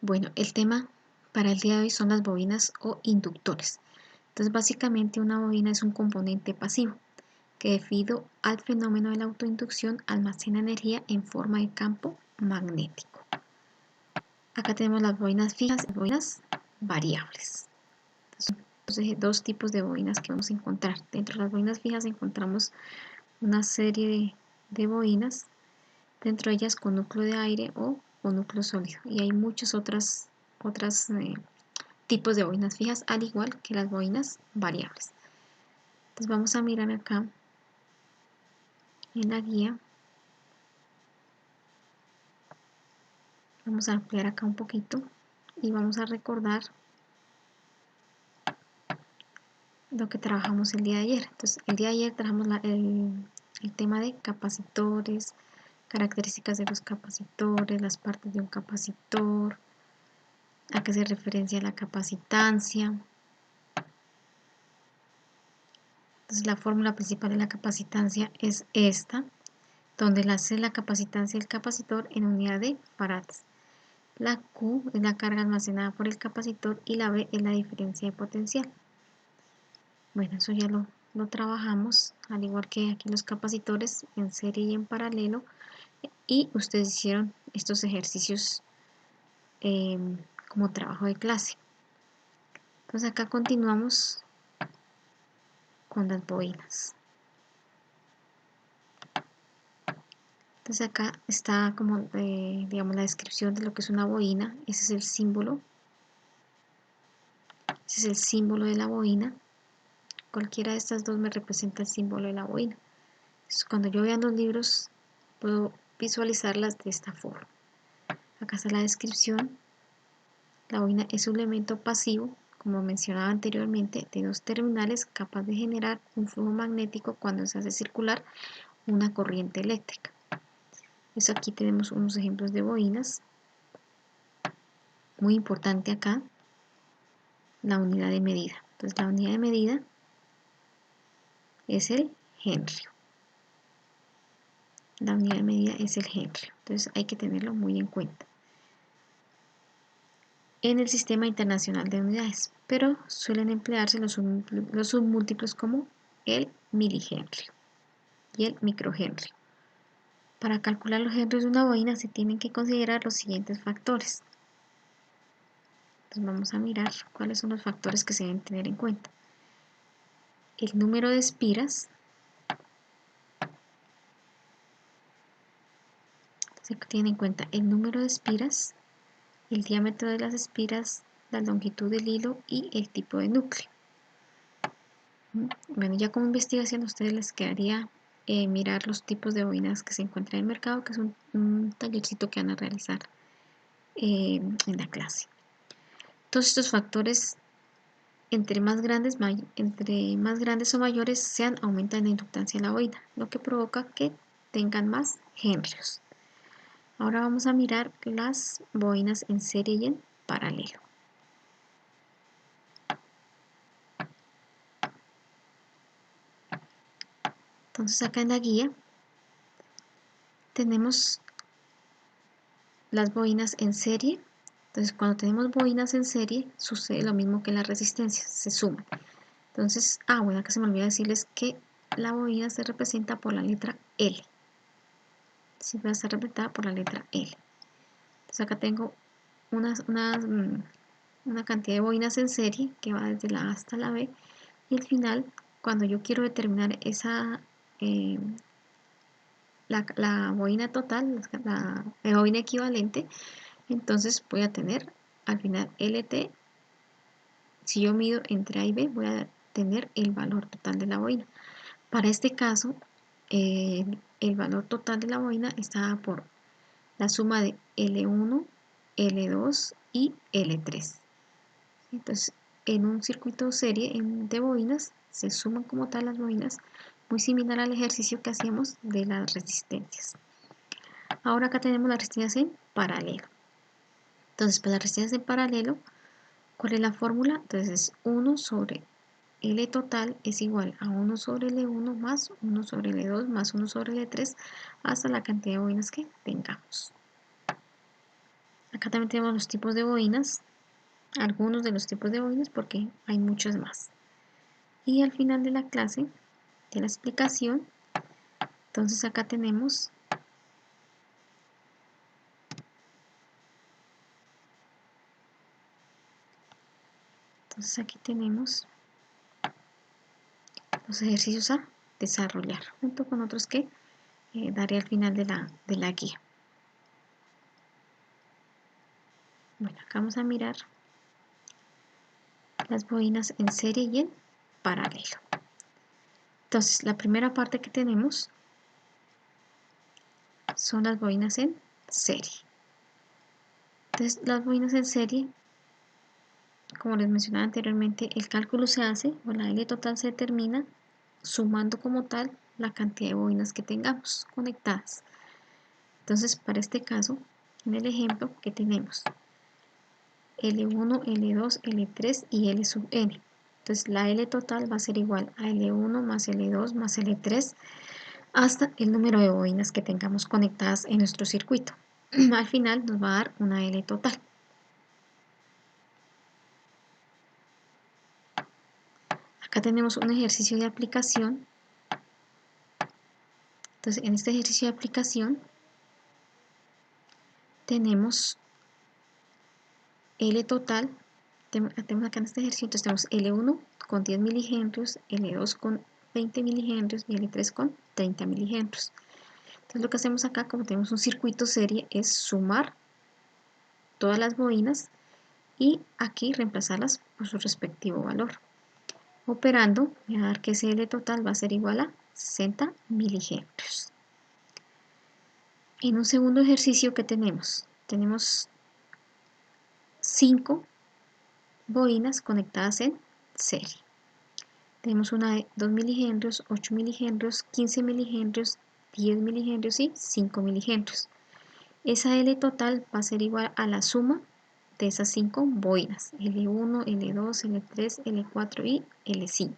Bueno, el tema para el día de hoy son las bobinas o inductores. Entonces, básicamente una bobina es un componente pasivo que debido al fenómeno de la autoinducción almacena energía en forma de campo magnético. Acá tenemos las bobinas fijas y bobinas variables. Entonces, dos tipos de bobinas que vamos a encontrar. Dentro de las bobinas fijas encontramos una serie de bobinas, dentro de ellas con núcleo de aire o con núcleo sólido. Y hay muchos otros tipos de bobinas fijas, al igual que las bobinas variables. Entonces vamos a mirar acá en la guía. Vamos a ampliar acá un poquito y vamos a recordar lo que trabajamos el día de ayer. Entonces, el día de ayer trabajamos el tema de capacitores, características de los capacitores, las partes de un capacitor, a qué se referencia la capacitancia. Entonces, la fórmula principal de la capacitancia es esta, donde la C es la capacitancia del capacitor en unidad de farads. La Q es la carga almacenada por el capacitor y la B es la diferencia de potencial. Bueno, eso ya lo trabajamos, al igual que aquí los capacitores en serie y en paralelo. Y ustedes hicieron estos ejercicios como trabajo de clase. Entonces acá continuamos con las bobinas. Entonces acá está como digamos la descripción de lo que es una bobina. Ese es el símbolo. Ese es el símbolo de la bobina. Cualquiera de estas dos me representa el símbolo de la bobina. Entonces, cuando yo vea los libros puedo visualizarlas de esta forma. Acá está la descripción. La bobina es un elemento pasivo, como mencionaba anteriormente, de dos terminales capaz de generar un flujo magnético cuando se hace circular una corriente eléctrica. Eso aquí tenemos unos ejemplos de bobinas. Muy importante acá, la unidad de medida. Entonces la unidad de medida es el Henry. La unidad de medida es el Henry. Entonces hay que tenerlo muy en cuenta en el Sistema Internacional de Unidades, pero suelen emplearse los submúltiplos como el milihenry y el microhenry. Para calcular los henrys de una bobina se tienen que considerar los siguientes factores. Entonces vamos a mirar cuáles son los factores que se deben tener en cuenta. El número de espiras. Se tiene en cuenta el número de espiras, el diámetro de las espiras, la longitud del hilo y el tipo de núcleo. Bueno, ya como investigación a ustedes les quedaría mirar los tipos de bobinas que se encuentran en el mercado, que es un tallercito que van a realizar en la clase. Todos estos factores, entre más grandes o mayores sean, aumentan la inductancia de la bobina, lo que provoca que tengan más henrios. Ahora vamos a mirar las bobinas en serie y en paralelo. Entonces acá en la guía tenemos las bobinas en serie. Entonces cuando tenemos bobinas en serie sucede lo mismo que las resistencias, se suman. Entonces, bueno, acá se me olvidó decirles que la bobina se representa por la letra L. Siempre va a estar representada por la letra L. Entonces acá tengo una cantidad de bobinas en serie que va desde la A hasta la B, y al final, cuando yo quiero determinar la bobina total, la bobina equivalente, entonces voy a tener al final LT. Si yo mido entre A y B, voy a tener el valor total de la bobina. Para este caso, el valor total de la bobina está por la suma de L1, L2 y L3. Entonces, en un circuito serie de bobinas, se suman como tal las bobinas, muy similar al ejercicio que hacíamos de las resistencias. Ahora acá tenemos las resistencias en paralelo. Entonces, para las resistencias en paralelo, ¿cuál es la fórmula? Entonces, es 1 sobre L total es igual a 1 sobre L1 más 1 sobre L2 más 1 sobre L3 hasta la cantidad de bobinas que tengamos. Acá también tenemos los tipos de bobinas, algunos de los tipos de bobinas porque hay muchos más. Y al final de la clase, de la explicación, entonces acá tenemos aquí tenemos los ejercicios a desarrollar, junto con otros que daré al final de la guía. Bueno, acá vamos a mirar las bobinas en serie y en paralelo. Entonces, la primera parte que tenemos son las bobinas en serie. Entonces, las bobinas en serie, como les mencionaba anteriormente, el cálculo se hace, o la L total se determina sumando como tal la cantidad de bobinas que tengamos conectadas. Entonces, para este caso, en el ejemplo que tenemos L1, L2, L3 y L sub n. Entonces, la L total va a ser igual a L1 más L2 más L3 hasta el número de bobinas que tengamos conectadas en nuestro circuito. Al final nos va a dar una L total. Acá tenemos un ejercicio de aplicación. Entonces, en este ejercicio de aplicación tenemos L total. Tenemos acá en este ejercicio, entonces tenemos L1 con 10 milihenrios, L2 con 20 milihenrios y L3 con 30 milihenrios. Entonces lo que hacemos acá, como tenemos un circuito serie, es sumar todas las bobinas y aquí reemplazarlas por su respectivo valor. Operando, voy a dar que ese L total va a ser igual a 60 milihenrios. En un segundo ejercicio que tenemos 5 bobinas conectadas en serie. Tenemos una de 2 milihenrios, 8 milihenrios, 15 milihenrios, 10 milihenrios y 5 milihenrios. Esa L total va a ser igual a la suma de esas 5 bobinas, L1, L2, L3, L4 y L5.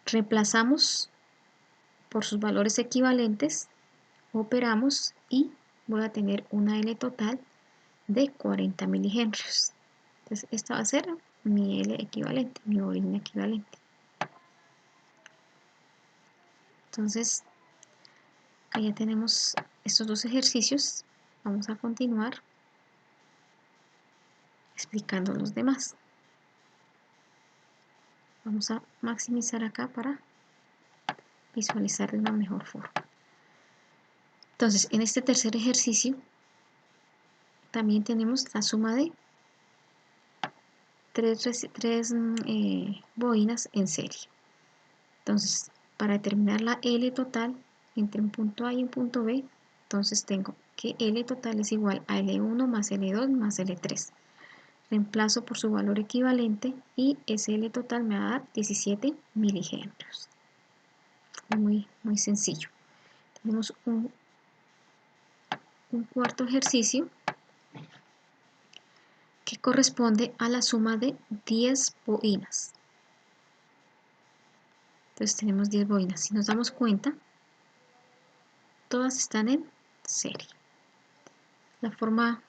Reemplazamos por sus valores equivalentes, operamos y voy a tener una L total de 40 milihenrios. Entonces esta va a ser mi L equivalente, mi bobina equivalente. Entonces acá ya tenemos estos dos ejercicios. Vamos a continuar explicando los demás. Vamos a maximizar acá para visualizar de una mejor forma. Entonces, en este tercer ejercicio también tenemos la suma de tres bobinas en serie. Entonces, para determinar la L total entre un punto A y un punto B, entonces tengo que L total es igual a L1 más L2 más L3. Reemplazo por su valor equivalente y ese L total me va a dar 17 milihenrios. Muy sencillo. Tenemos un cuarto ejercicio que corresponde a la suma de 10 bobinas. Entonces tenemos 10 bobinas. Si nos damos cuenta, todas están en serie. La forma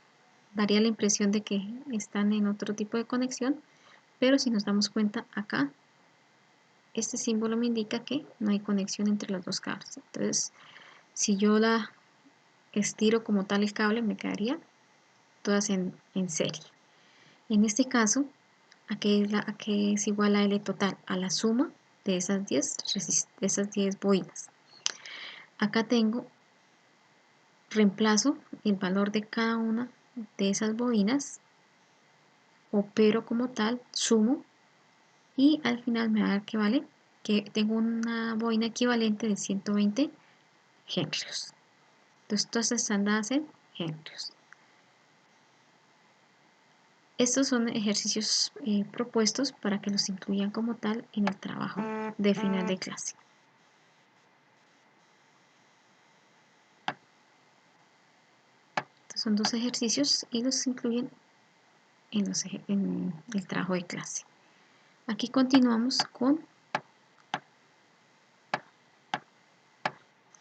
daría la impresión de que están en otro tipo de conexión, pero si nos damos cuenta acá, este símbolo me indica que no hay conexión entre los dos cables. Entonces, si yo la estiro como tal el cable, me quedaría todas en serie. En este caso, ¿a qué es igual a L total? A la suma de esas 10 bobinas. Acá reemplazo el valor de cada una de esas bobinas, opero como tal, sumo y al final me va a dar que vale, que tengo una bobina equivalente de 120 henrios. Entonces todas están dadas en henrios. Estos son ejercicios propuestos para que los incluyan como tal en el trabajo de final de clase. Estos son dos ejercicios y los incluyen en el trabajo de clase. Aquí continuamos con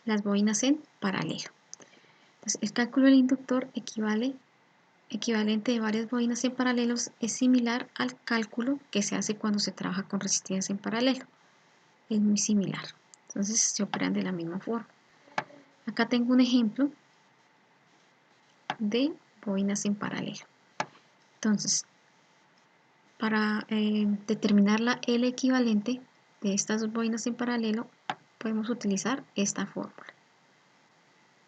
las bobinas en paralelo. Entonces, el cálculo del inductor equivale equivalente de varias bobinas en paralelo es similar al cálculo que se hace cuando se trabaja con resistencias en paralelo. Es muy similar. Entonces se operan de la misma forma. Acá tengo un ejemplo de bobinas en paralelo. Entonces, para determinar la L equivalente de estas dos bobinas en paralelo, podemos utilizar esta fórmula,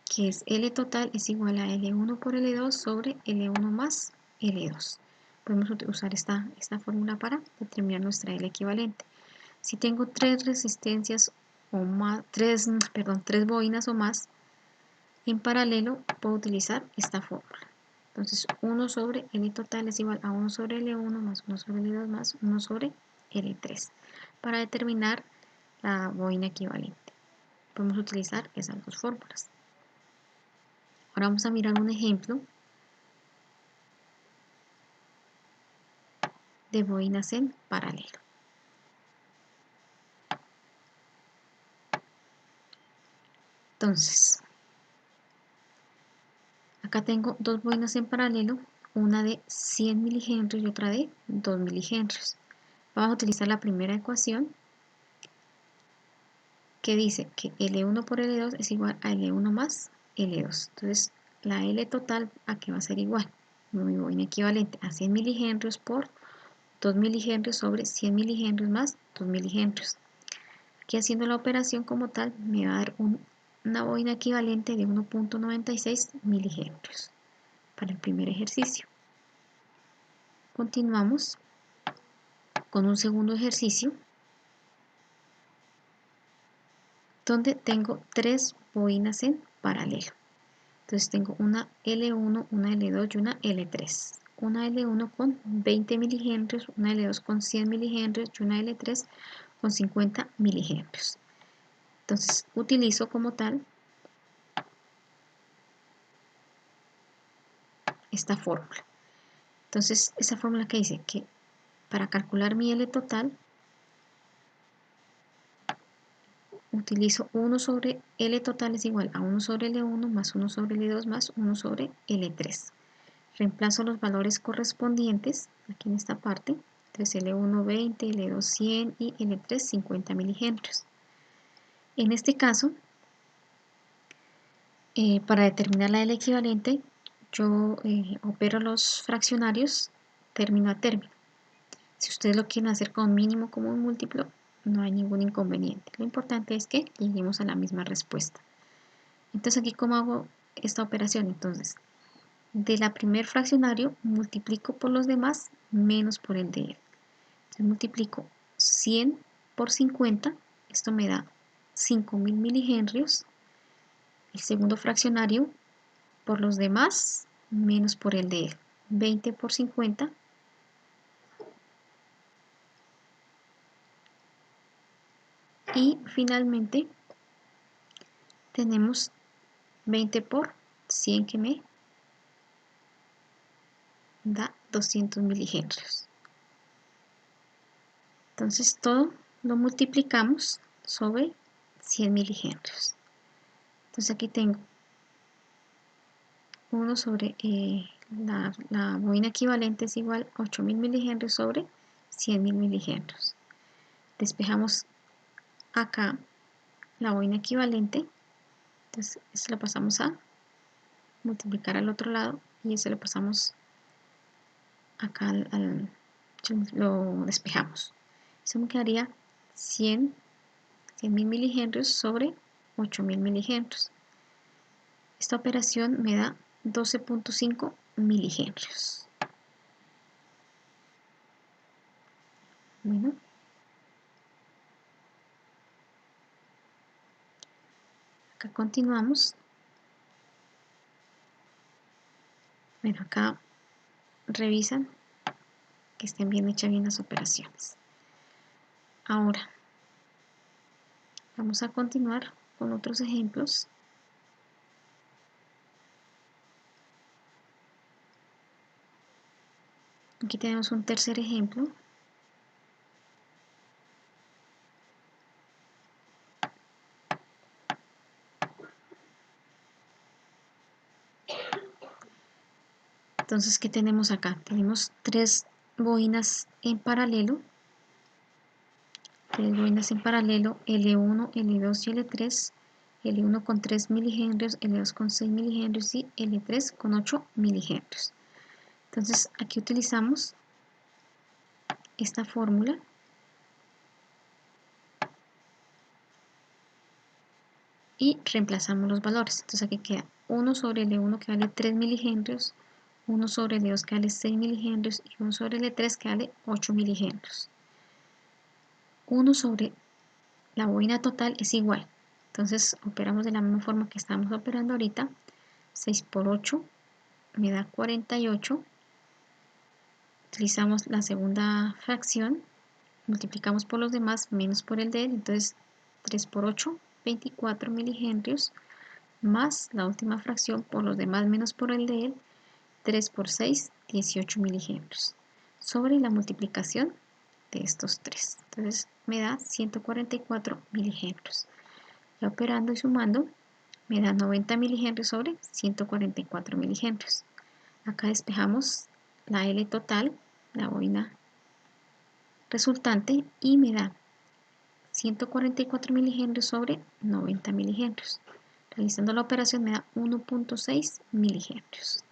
que es L total es igual a L1 por L2 sobre L1 más L2. Podemos usar esta fórmula para determinar nuestra L equivalente. Si tengo tres resistencias o más, tres bobinas o más en paralelo, puedo utilizar esta fórmula. Entonces 1 sobre L total es igual a 1 sobre L1 más 1 sobre L2 más 1 sobre L3 para determinar la bobina equivalente. Podemos utilizar esas dos fórmulas. Ahora vamos a mirar un ejemplo de bobinas en paralelo. Entonces, acá tengo dos bobinas en paralelo, una de 100 milihenrios y otra de 2 milihenrios. Vamos a utilizar la primera ecuación que dice que L1 por L2 es igual a L1 más L2. Entonces, la L total aquí va a ser igual, mi bobina equivalente a 100 milihenrios por 2 milihenrios sobre 100 milihenrios más 2 milihenrios. Aquí haciendo la operación como tal me va a dar una bobina equivalente de 1.96 milihenrios para el primer ejercicio. Continuamos con un segundo ejercicio donde tengo tres bobinas en paralelo. Entonces tengo una L1, una L2 y una L3. Una L1 con 20 milihenrios, una L2 con 100 milihenrios y una L3 con 50 milihenrios. Entonces utilizo como tal esta fórmula. Entonces esa fórmula que dice que para calcular mi L total utilizo 1 sobre L total es igual a 1 sobre L1 más 1 sobre L2 más 1 sobre L3. Reemplazo los valores correspondientes aquí en esta parte. Entonces L1 20, L2 100 y L3 50 milihenrios. En este caso, para determinar la L equivalente, yo opero los fraccionarios término a término. Si ustedes lo quieren hacer con mínimo como un múltiplo, no hay ningún inconveniente. Lo importante es que lleguemos a la misma respuesta. Entonces aquí, ¿cómo hago esta operación? Entonces, de la primer fraccionario multiplico por los demás menos por el de él. Entonces multiplico 100 por 50, esto me da 5000 milihenrios. El segundo fraccionario por los demás menos por el de él. 20 por 50. Y finalmente tenemos 20 por 100 que me da 200 milihenrios. Entonces todo lo multiplicamos sobre 100 milihenrios. Entonces aquí tengo 1 sobre la bobina equivalente es igual a 8000 milihenrios sobre 100.000 milihenrios. Despejamos acá la bobina equivalente, entonces esto lo pasamos a multiplicar al otro lado y eso lo pasamos acá lo despejamos. Eso me quedaría 100.000 milihenrios sobre 8000 milihenrios. Esta operación me da 12.5 milihenrios. Bueno, acá continuamos. Bueno, acá revisan que estén bien hechas bien las operaciones. Ahora, vamos a continuar con otros ejemplos. Aquí tenemos un tercer ejemplo. Entonces, ¿qué tenemos acá? Tenemos tres bobinas en paralelo. Tres bobinas en paralelo, L1, L2 y L3. L1 con 3 milihenrios, L2 con 6 milihenrios y L3 con 8 milihenrios. Entonces, aquí utilizamos esta fórmula. Y reemplazamos los valores. Entonces aquí queda 1 sobre L1 que vale 3 milihenrios, 1 sobre L2 que vale 6 milihenrios y 1 sobre L3 que vale 8 milihenrios. 1 sobre la bobina total es igual. Entonces operamos de la misma forma que estamos operando ahorita. 6 por 8 me da 48. Utilizamos la segunda fracción, multiplicamos por los demás menos por el de él. Entonces 3 por 8, 24 milihenrios. Más la última fracción por los demás menos por el de él, 3 por 6, 18 milihenrios, sobre la multiplicación de estos tres. Entonces me da 144 milihenrios. Ya operando y sumando, me da 90 milihenrios sobre 144 milihenrios. Acá despejamos la L total, la bobina resultante, y me da 144 milihenrios sobre 90 milihenrios. Realizando la operación me da 1.6 milihenrios.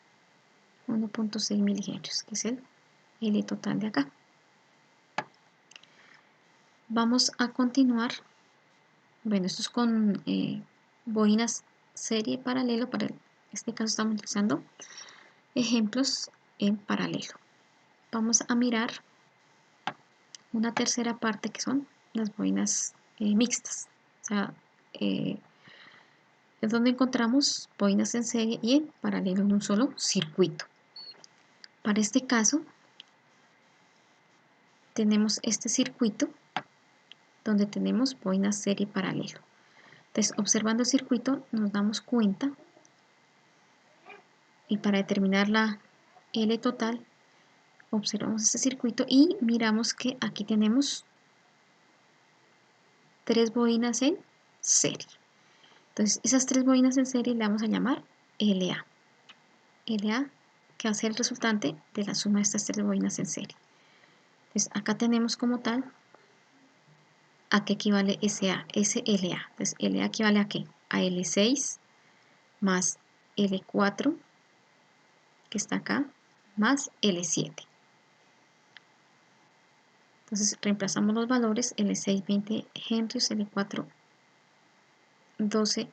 1.6 milihenrios, que es el L total de acá. Vamos a continuar. Bueno, esto es con bobinas serie paralelo. Para este caso estamos utilizando ejemplos en paralelo. Vamos a mirar una tercera parte que son las bobinas mixtas. O sea, es donde encontramos bobinas en serie y en paralelo en un solo circuito. Para este caso, tenemos este circuito donde tenemos bobinas serie paralelo. Entonces, observando el circuito nos damos cuenta, y para determinar la L total, observamos este circuito y miramos que aquí tenemos tres bobinas en serie. Entonces, esas tres bobinas en serie le vamos a llamar LA. LA, que va a ser el resultante de la suma de estas tres bobinas en serie. Entonces, acá tenemos como tal a qué equivale SA, SLA. Entonces, LA equivale a qué? A L6 más L4, que está acá, más L7. Entonces, reemplazamos los valores, L6 20 henrios, L4 12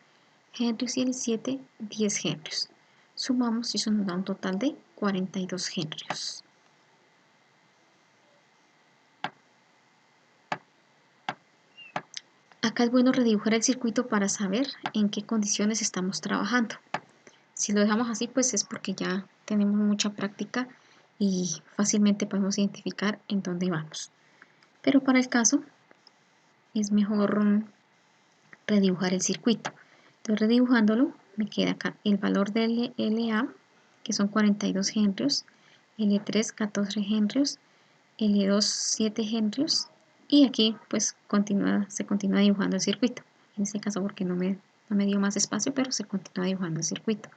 henrios y L7 10 henrios. Sumamos y eso nos da un total de 42 henrios. Acá es bueno redibujar el circuito para saber en qué condiciones estamos trabajando. Si lo dejamos así, pues es porque ya tenemos mucha práctica y fácilmente podemos identificar en dónde vamos. Pero para el caso es mejor redibujar el circuito. Entonces, redibujándolo, me queda acá el valor de LA, que son 42 henrios, L3 14 henrios, L2 7 henrios, y aquí pues se continúa dibujando el circuito. En este caso porque no me dio más espacio, pero se continúa dibujando el circuito.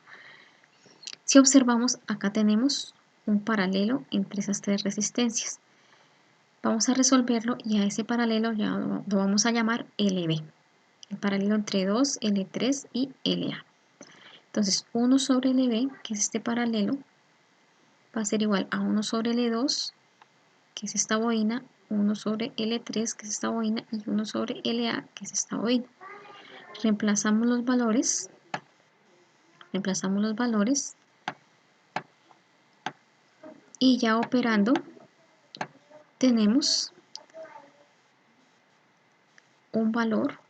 Si observamos, acá tenemos un paralelo entre esas tres resistencias. Vamos a resolverlo y a ese paralelo ya lo vamos a llamar LB. El paralelo entre 2, L3 y LA. Entonces 1 sobre LB, que es este paralelo, va a ser igual a 1 sobre L2, que es esta bobina, 1 sobre L3, que es esta bobina, y 1 sobre LA, que es esta bobina. Reemplazamos los valores y ya operando tenemos un valor,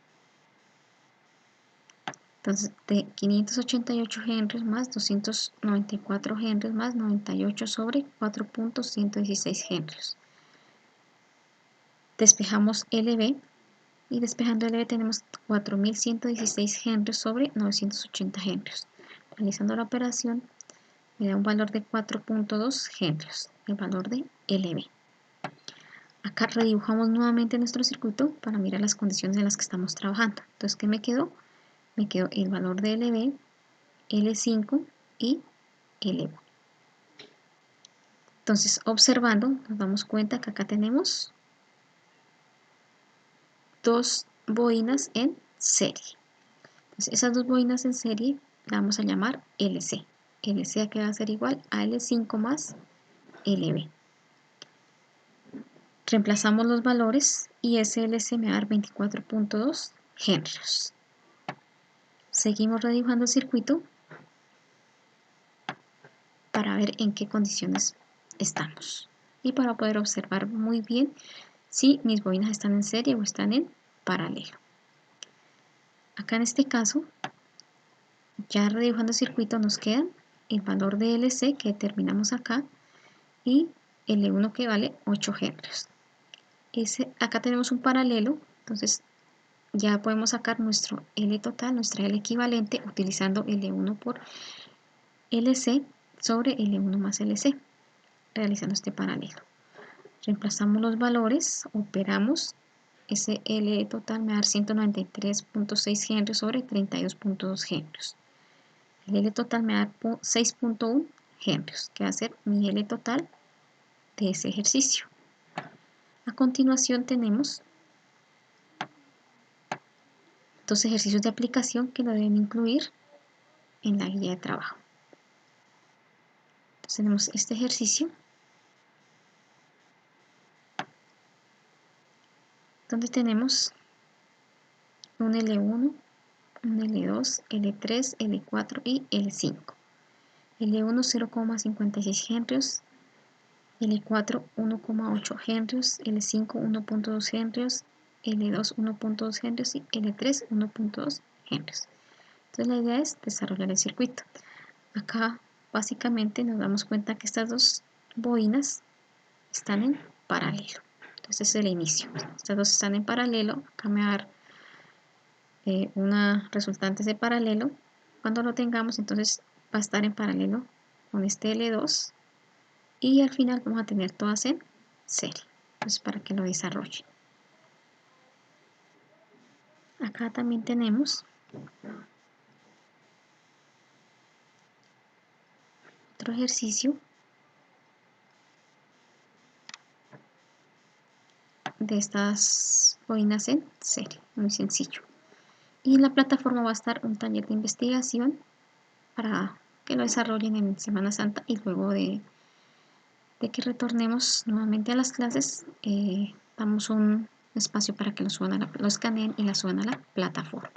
entonces, de 588 henrios más 294 henrios más 98 sobre 4.116 henrios. Despejamos LB y despejando LB tenemos 4116 henrios sobre 980 henrios. Realizando la operación me da un valor de 4.2 henrios, el valor de LB. Acá redibujamos nuevamente nuestro circuito para mirar las condiciones en las que estamos trabajando. Entonces, ¿qué me quedó? Me quedó el valor de LB, L5 y L1. Entonces, observando, nos damos cuenta que acá tenemos dos bobinas en serie. Entonces, esas dos bobinas en serie la vamos a llamar LC. LC que va a ser igual a L5 más LB. Reemplazamos los valores y ese LC me va a dar 24.2 henrios. Seguimos redibujando el circuito para ver en qué condiciones estamos y para poder observar muy bien si mis bobinas están en serie o están en paralelo. Acá en este caso, ya redibujando el circuito, nos queda el valor de LC que determinamos acá y L1 que vale 8 henrios. Acá tenemos un paralelo, entonces ya podemos sacar nuestro L total, nuestra L equivalente, utilizando L1 por LC sobre L1 más LC, realizando este paralelo. Reemplazamos los valores, operamos, ese L total me va a dar 193.6 henrios sobre 32.2 henrios. El L total me va a dar 6.1 henrios, que va a ser mi L total de ese ejercicio. A continuación tenemos dos ejercicios de aplicación que lo deben incluir en la guía de trabajo. Entonces tenemos este ejercicio donde tenemos un L1, un L2, L3, L4 y L5. L1 0,56 henrios, L4 1,8 henrios, L5 1,2 henrios, L2 1,2 henrios y L3 1,2 henrios. Entonces la idea es desarrollar el circuito. Acá básicamente nos damos cuenta que estas dos bobinas están en paralelo. Entonces es el inicio. Estas dos están en paralelo. Acá me va a dar una resultante de paralelo. Cuando lo tengamos, entonces va a estar en paralelo con este L2 y al final vamos a tener todas en serie. Entonces para que lo desarrolle. Acá también tenemos otro ejercicio de estas bobinas en serie, muy sencillo. Y en la plataforma va a estar un taller de investigación para que lo desarrollen en Semana Santa y luego de que retornemos nuevamente a las clases, damos un espacio para que lo escaneen y la suban a la plataforma.